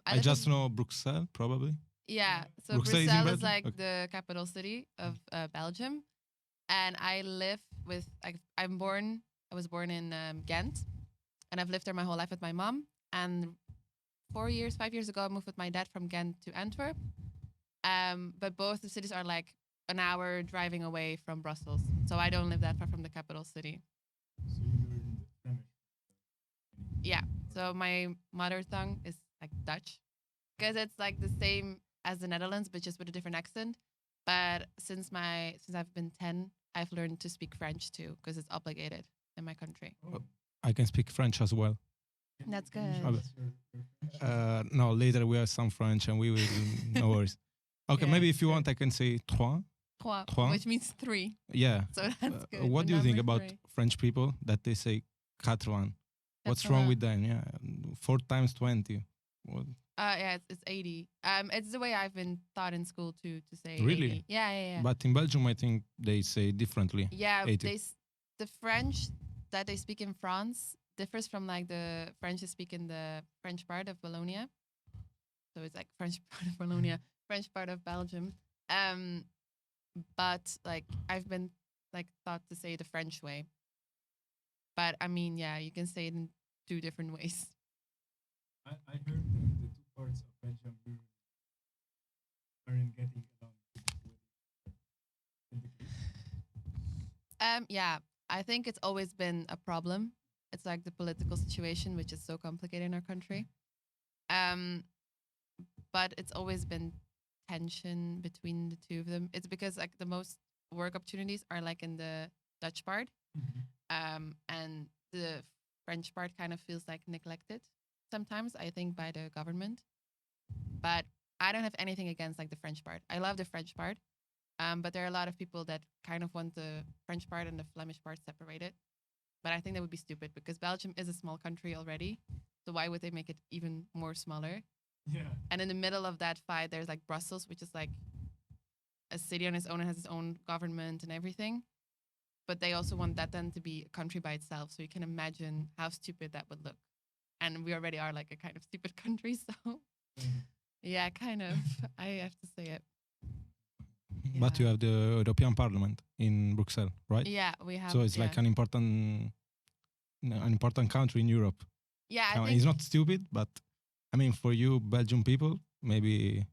I just know Bruxelles, probably. Yeah, so Bruxelles Bruxelles is in is like Belgium? the capital city of Belgium, and I live with. I was born in Ghent, and I've lived there my whole life with my mom. And 4 years, 5 years ago, I moved with my dad from Ghent to Antwerp. But both the cities are like an hour driving away from Brussels, so I don't live that far from the capital city. So you learned Flemish. Yeah, so my mother tongue is like Dutch, because it's like the same as the Netherlands, but just with a different accent. But since I've been 10, I've learned to speak French too, because it's obligated in my country. Oh, I can speak French as well. That's can you good. show us your French? No, later we have some French and we will. No worries. Okay, Yeah. maybe if you want, I can say trois. Trois, which means three. Yeah. So that's good. What The do you think number about three. French people that they say 80? What's wrong with them? Yeah, 4 times 20. What? Yeah, it's 80. It's the way I've been taught in school to say Really? 80. Yeah. But in Belgium, I think they say differently. Yeah, 80. the French that they speak in France differs from like the French they speak in the French part of Wallonia. So it's like French part of Wallonia, French part of Belgium. But like I've been like taught to say the French way. But I mean, yeah, you can say it in two different ways. I heard that the two parts of Belgium usually aren't getting along with the case. Yeah, I think it's always been a problem. It's like the political situation, which is so complicated in our country. But it's always been tension between the two of them. It's because like the most work opportunities are like in the Dutch part, and the French part kind of feels like neglected sometimes, I think, by the government. But I don't have anything against like the French part. I love the French part. But there are a lot of people that kind of want the French part and the Flemish part separated. But I think that would be stupid because Belgium is a small country already. So why would they make it even more smaller? Yeah. And in the middle of that fight, there's like Brussels, which is like a city on its own and has its own government and everything. But they also want that then to be a country by itself. So you can imagine how stupid that would look. And we already are like a kind of stupid country. So yeah, kind of. I have to say it. But you Yeah. have the European Parliament in Brussels, right? Yeah, we have. So it's yeah. like an important country in Europe. Yeah, I It's think not stupid, but I mean, for you Belgian people, maybe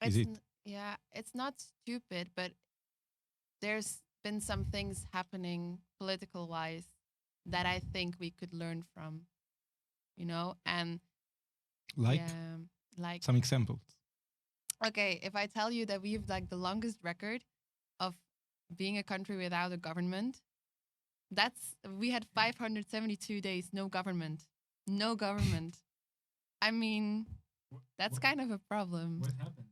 is it? Yeah, it's not stupid, but there's been some things happening political wise that I think we could learn from, and Like yeah, like some examples. okay, if I tell you that we have like the longest record of being a country without a government, we had 572 days no government. No government. I mean, that's kind of a problem. What happened?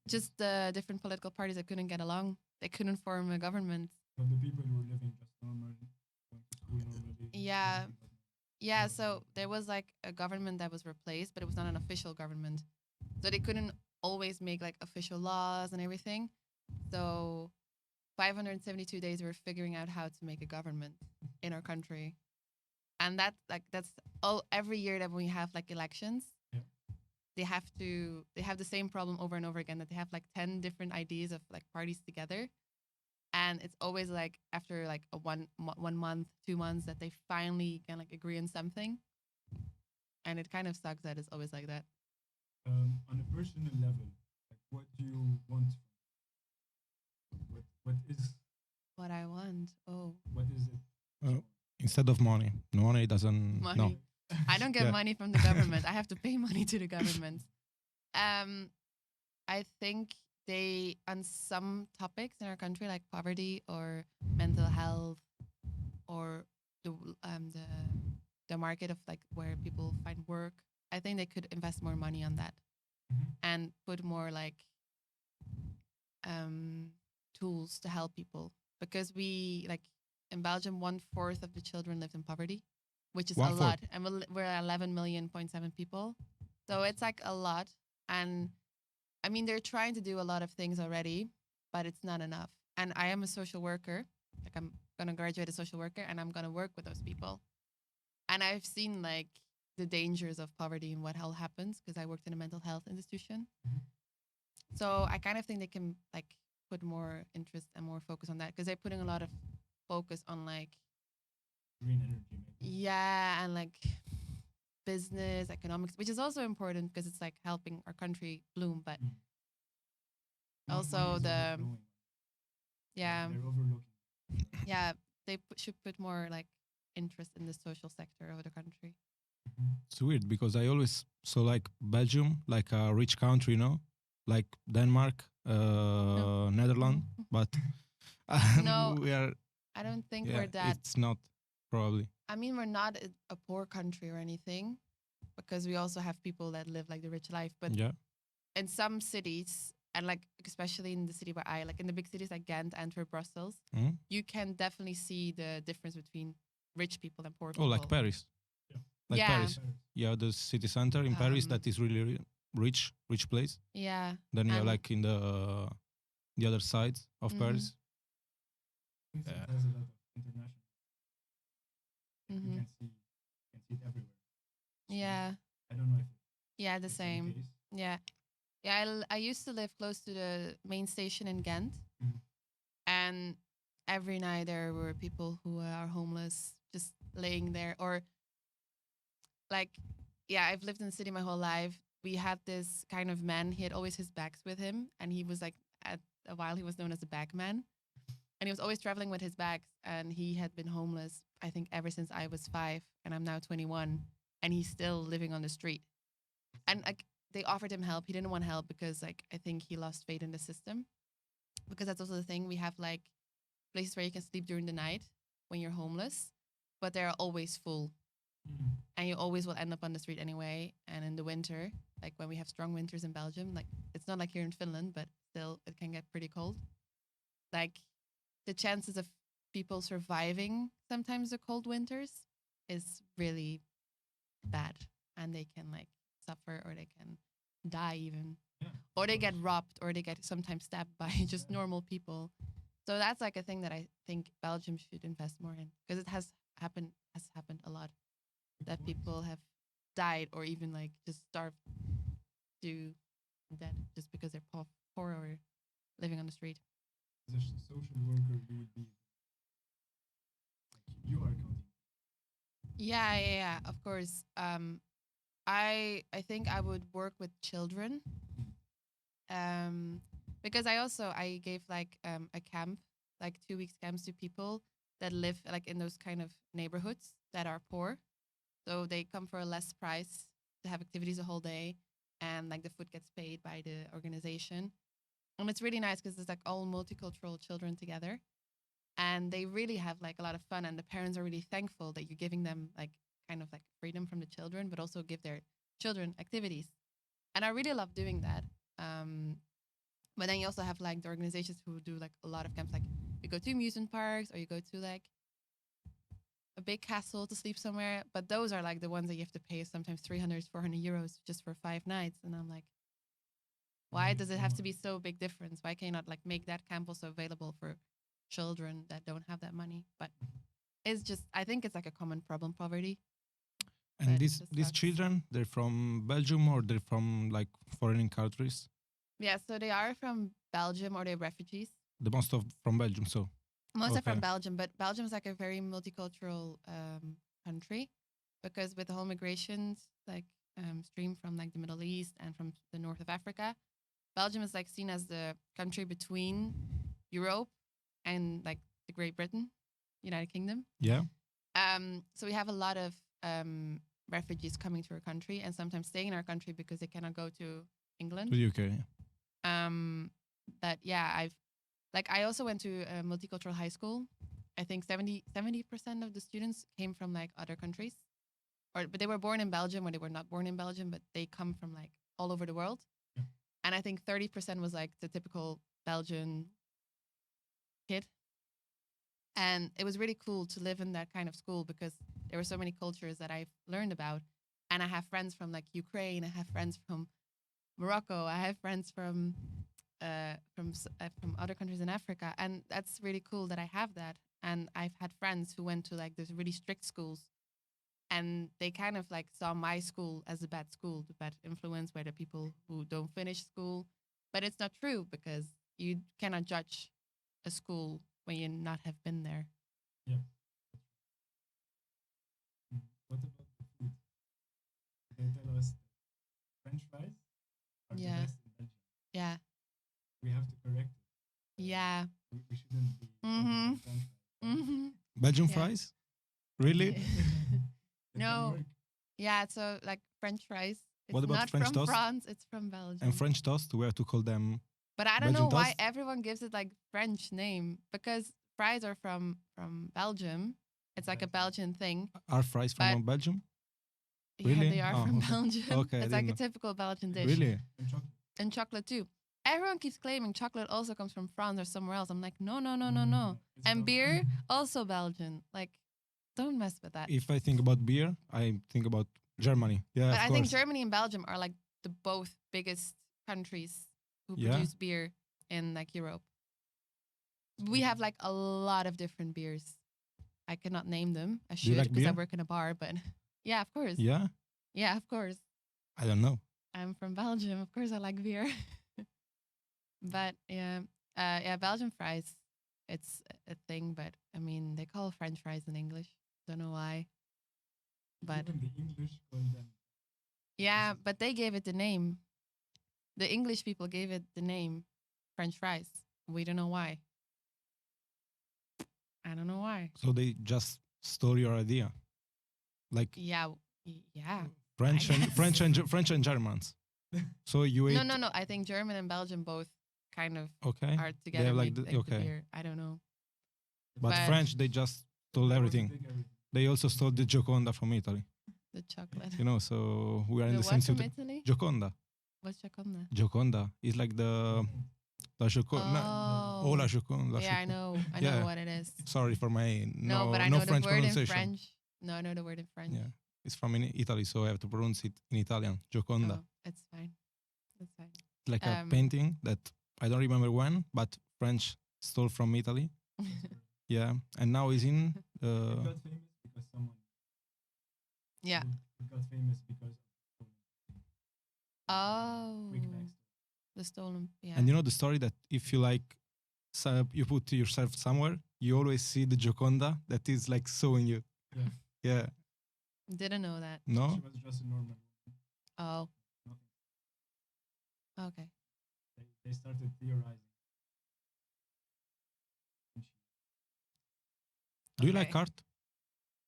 Just the different political parties that couldn't get along. They couldn't form a government. But the people who were living just normally, going to school normally. Yeah. everything was Yeah, so there was like a government that was replaced, but it was not an official government. So they couldn't always make like official laws and everything. So 572 days we were figuring out how to make a government in our country. And that's all every year that we have like elections. Yeah. They have the same problem over and over again, that they have like 10 different ideas of like parties together. And it's always like after like a 1 month, 2 months that they finally can like agree on something. And it kind of sucks that it's always like that. On a personal level, like what do you want? What is What I want. Oh, what is it? Oh. Instead of money, money doesn't. money. No. I don't get Yeah. money from the government. I have to pay money to the government. I think they, on some topics in our country, like poverty or mental health, or the market of like where people find work, I think they could invest more money on that and put more like tools to help people, because we like in Belgium 1/4 of the children lived in poverty, which is a 1/4. lot, and we're 11.7 million people, so it's like a lot. And I mean, they're trying to do a lot of things already, but it's not enough. And I am a social worker, like I'm gonna graduate as a social worker, and I'm gonna work with those people. And I've seen like the dangers of poverty and what hell happens because I worked in a mental health institution. Mhm. So I kind of think they can like put more interest and more focus on that because they're putting a lot of focus on like Green energy, maybe. yeah and like business economics, which is also important because it's like helping our country bloom. But Mm. also Money is the overflowing. yeah They're overlooking. yeah they should put more like interest in the social sector of the country. Mhm. It's weird because I always saw like Belgium, like a rich country, like Denmark, Netherlands, No. but No, we are, I don't think yeah, we're that. it's not probably. I mean, we're not a poor country or anything because we also have people that live like the rich life. But Yeah. in some cities, and like especially in the city where I like in the big cities like Ghent, Antwerp, Brussels, Mhm. you can definitely see the difference between rich people and poor Oh, people. like Paris. Yeah. Like Yeah. Paris. Yeah, the city center in Paris that is really rich place. Yeah. Then you're And- like in the other side of Mhm. Paris. It Yeah. has a lot of international. You Mhm. can see it everywhere. Yeah. I don't know if Yeah, the it's same. case. Yeah. Yeah, I used to live close to the main station in Ghent. Mhm. And every night there were people who are homeless just laying there. Or like, yeah, I've lived in the city my whole life. We had this kind of man, he had always his bags with him. And he was like, at a while, he was known as the bag man. And he was always traveling with his bags. And he had been homeless, I think, ever since I was 5. And I'm now 21. And he's still living on the street. And like, they offered him help. He didn't want help because like I think he lost faith in the system. Because that's also the thing. We have like places where you can sleep during the night when you're homeless, but they're always full. Mhm. And you always will end up on the street anyway. And in the winter, like when we have strong winters in Belgium, like it's not like here in Finland, but still it can get pretty cold. Like the chances of people surviving sometimes the cold winters is really bad. And they can like suffer or they can die even. Yeah, Or of they get course. robbed or they get sometimes stabbed by just Yeah. normal people. So that's like a thing that I think Belgium should invest more in because it has happened a lot Good that point. people have died or even like just starved to death just because they're poor or living on the street. As a social worker, you would be like you are counting. Yeah, of course. I think I would work with children. Because I gave like a camp, like 2 weeks camps to people that live like in those kind of neighborhoods that are poor. So they come for a less price to have activities a whole day, and like the food gets paid by the organization. And it's really nice because it's like all multicultural children together, and they really have like a lot of fun. And the parents are really thankful that you're giving them like kind of like freedom from the children, but also give their children activities. And I really love doing that. But then you also have like the organizations who do like a lot of camps, like you go to amusement parks or you go to like a big castle to sleep somewhere. But those are like the ones that you have to pay sometimes 300, 400 euros just for 5 nights. And I'm like, why Right, does it have so to be so big difference? Why can you not like make that camp also available for children that don't have that money? But it's just, I think it's like a common problem, poverty. And But it these just these sucks. children, they're from Belgium or they're from like foreign countries? Yeah, so they are from Belgium or they're refugees. The most of from Belgium, so Most are from Okay. Belgium, but Belgium is like a very multicultural country because with the whole migrations like stream from like the Middle East and from the north of Africa, Belgium is like seen as the country between Europe and like the Great Britain, United Kingdom. yeah. So we have a lot of refugees coming to our country and sometimes staying in our country because they cannot go to England. To the UK. But yeah, I also went to a multicultural high school. I think 70% of the students came from like other countries, but they were born in Belgium or they were not born in Belgium, but they come from like all over the world. Yeah. And I think 30% was like the typical Belgian kid. And it was really cool to live in that kind of school because there were so many cultures that I've learned about. And I have friends from like Ukraine, I have friends from Morocco, I have friends from other countries in Africa, and that's really cool that I have that. And I've had friends who went to like these really strict schools, and they kind of like saw my school as a bad school, the bad influence, where the people who don't finish school. But it's not true because you cannot judge a school when you not have been there. Yeah. What about the food? They tell us that French fries are Yeah. the best in Belgium. Yeah, We have to correct it. yeah. We shouldn't be Mhm. French fries. Mm-hmm. Belgian Yeah. fries? Really? It can No. work. Yeah, so like French fries. It's What about not French from toast? France, it's from Belgium. And French toast, we have to call them But I don't Belgian know why toast? everyone gives it like French name because fries are from Belgium. It's like a Exactly. Belgian thing. Are fries But- from Belgium? Yeah, Really? they are Oh, from okay. Belgium. Okay, I It's like a didn't typical Belgian dish. Really? And chocolate. And chocolate too. Everyone keeps claiming chocolate also comes from France or somewhere else. I'm like, no. It's And not- beer, also Belgian. Like, don't mess with that. If I think about beer, I think about Germany. Yeah, But of I course. think Germany and Belgium are like the both biggest countries who Yeah. produce beer in like Europe. We have like a lot of different beers. I cannot name them. I you should like because I beer? work in a bar, but yeah, of course. Yeah? Yeah, of course. I don't know. I'm from Belgium. Of course I like beer. But yeah, Belgian fries, it's a thing, but I mean, they call French fries in English. Don't know why. But Even the English call them. yeah, but they gave it the name. The English people gave it the name French fries. We don't know why. I don't know why. So they just stole your idea. Like Yeah, yeah. French I and guess. French and Germans. So you ate No. I think German and Belgium both kind of okay. are together. have like made, the- like the okay. beer. I don't know. But But- French they just stole They everything. take everything. They also stole the Gioconda from Italy. The chocolate. You know, so we are in The the same what from situation. Italy? Gioconda. What's Gioconda? Gioconda is like the La Gioconda. Oh. Oh, La Gioconda. Yeah, I know. I Yeah. know what it is. Sorry for my No, but I no know the French word in pronunciation. French. No, I know the word in French. Yeah, it's from in Italy, so I have to pronounce it in Italian. Gioconda. Oh, it's fine. It's fine. It's like a Um, painting that I don't remember when, but French stole from Italy. Yeah, and now is in. It got famous because someone. Yeah. It got famous because of Oh, quick backstory. the stolen. Yeah. And you know the story that if you like, you put yourself somewhere, you always see the Gioconda that is like sewing you. Yeah. Yeah. Didn't know that. No. She was just a normal woman. Oh, Nothing. okay. They started theorizing. And she- Do you like Okay. art?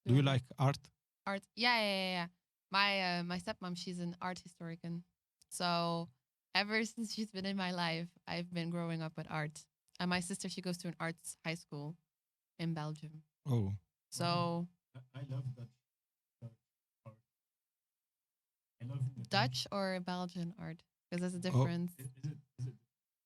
Do you like art? art? Yeah. My stepmom, she's an art historian. So ever since she's been in my life, I've been growing up with art. And my sister, she goes to an arts high school in Belgium. Oh, So I love Dutch art. I love the Dutch or Belgian art? Because there's a Oh. difference. Is it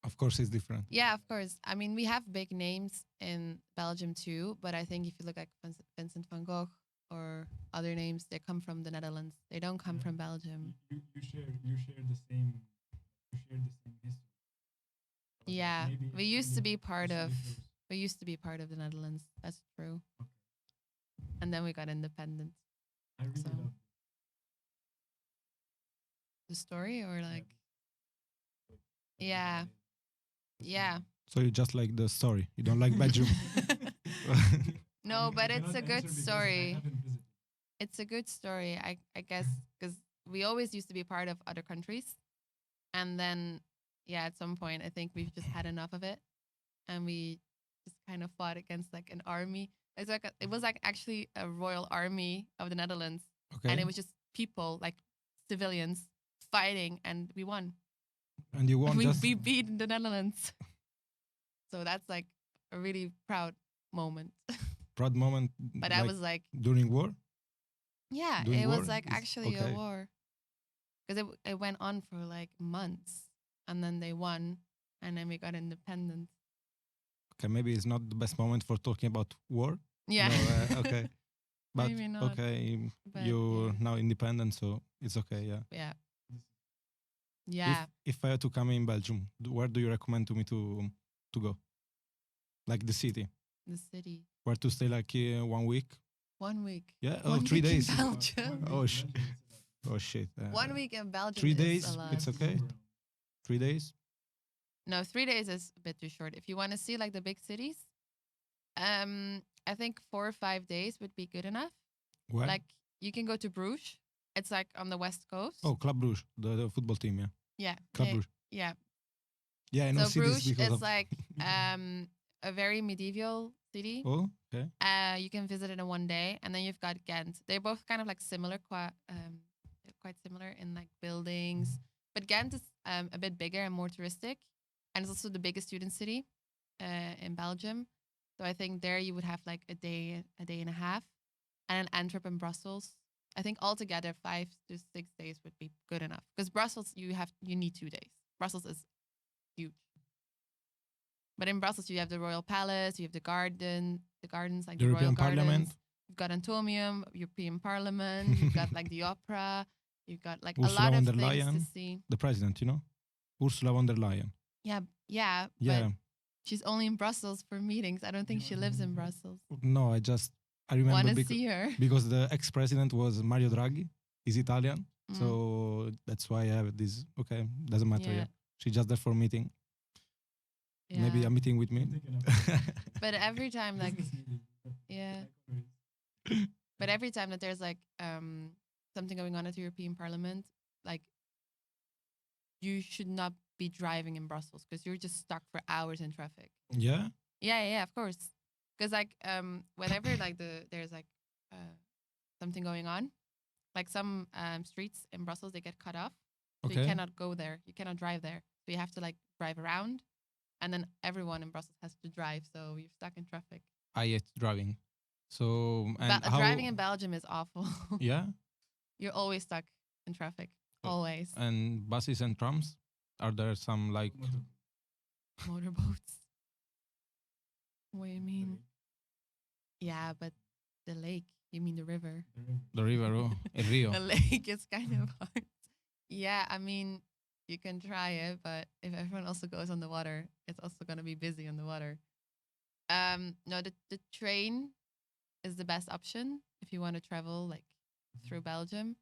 of course it's different. Yeah, of course. I mean, we have big names in Belgium too, but I think if you look at Vincent van Gogh or other names, they come from the Netherlands. They don't come Yeah. from Belgium. you share the same history. So Yeah, maybe we it used to really be part of. differs. We used to be part of the Netherlands. That's true. Okay. And then we got independent. I really So, love The story or like, it. Yeah. Yeah. So you just like the story. You don't like Belgium. No, I but it's cannot a good answer because I story. haven't visited. It's a good story, I guess, because we always used to be part of other countries. And then, yeah, at some point, I think we've just had enough of it. And we just kind of fought against like an army. It was like actually a royal army of the Netherlands. Okay. And it was just people, like civilians, fighting, and we won. And you won we, just we beat the Netherlands. So that's like a really proud moment. proud moment. But I was like, during war. yeah, Doing it war was like is- actually okay. a war. Because it went on for like months. And then they won. And then we got independent. Okay, maybe it's not the best moment for talking about war. Yeah. No, okay. But Maybe not, okay, but you're yeah. now independent, so it's okay. Yeah. Yeah. This- Yeah. If I had to come in Belgium, where do you recommend to me to go? Like the city, The city. where to stay like 1 week? 1 week. Yeah. One Oh, 3 week in days. Belgium. Oh, oh shit. 1 week in Belgium 3 is days. a lot. It's okay. 3 days. No, 3 days is a bit too short. If you want to see like the big cities, I think 4 or 5 days would be good enough. Where? Like you can go to Bruges. It's like on the west coast. Oh, Club Brugge, the football team. Yeah. Yeah. Club Brugge. Yeah. Yeah, I know So cities Bruges because is of. like a very medieval city. Oh, okay. You can visit it in 1 day, and then you've got Ghent. They're both kind of like similar, quite similar in like buildings. But Ghent is a bit bigger and more touristic, and it's also the biggest student city in Belgium. So I think there you would have like a day and a half, and then Antwerp and Brussels. I think altogether 5 to 6 days would be good enough. Because Brussels you need 2 days. Brussels is huge. But in Brussels you have the Royal Palace, you have the gardens like The the Royal European Gardens. Parliament. You've got Antomium, European Parliament. You've got like the opera. You've got like a Ursula lot von of der things to Leyen. see. The president, Ursula von der Leyen. Yeah, Yeah. but she's only in Brussels for meetings. I don't think she lives in Brussels. No, I remember Want to see her? because the ex-president was Mario Draghi. He's Italian, Mm. so that's why I have this. Okay, doesn't matter. Yeah. Yeah, she's just there for meeting. Yeah. Maybe a meeting with me. But every time, like, yeah. But every time that there's like something going on at the European Parliament, like you should not be driving in Brussels because you're just stuck for hours in traffic. Yeah. Yeah, of course. Because like whenever like there's like something going on, like some streets in Brussels they get cut off, so you Okay. cannot go there, you cannot drive there, so you have to like drive around, and then everyone in Brussels has to drive, so you're stuck in traffic. I hate driving. So and Driving in Belgium is awful. Yeah. You're always stuck in traffic, Oh. always. And buses and trams. Are there some like? Motorboats. What do you mean? Yeah, but the lake. You mean the river? The river, El Rio. The lake is kind of hard. Yeah, I mean, you can try it, but if everyone also goes on the water, it's also going to be busy on the water. No, the train is the best option if you want to travel like through Belgium.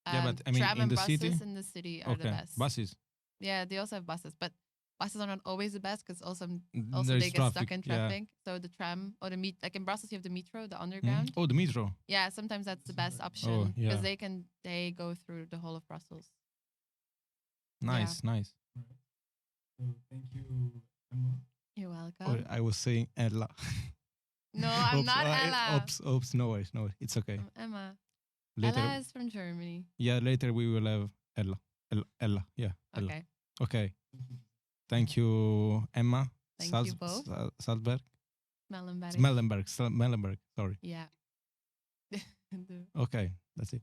Yeah, but I mean, tram in and the buses city? in the city are the Okay, best. buses. Yeah, they also have buses, but buses are not always the best because also There's they get stuck traffic, in yeah. traffic. So the tram or like in Brussels, you have the metro, the underground. Oh, the metro. Yeah, sometimes that's the best option yeah. because they go through the whole of Brussels. Nice, nice. So thank you, Emma. You're welcome. Oh, I was saying Ella. No, I'm not Ella. Oops, no worries, it's okay. I'm Emma. Later, Ella is from Germany. yeah, later we will have Ella, yeah, Ella. Okay. Okay. Thank you, Emma. Thank you both. Salzberg. Mellenberg. Mellenberg. Sorry. Yeah. Okay, that's it.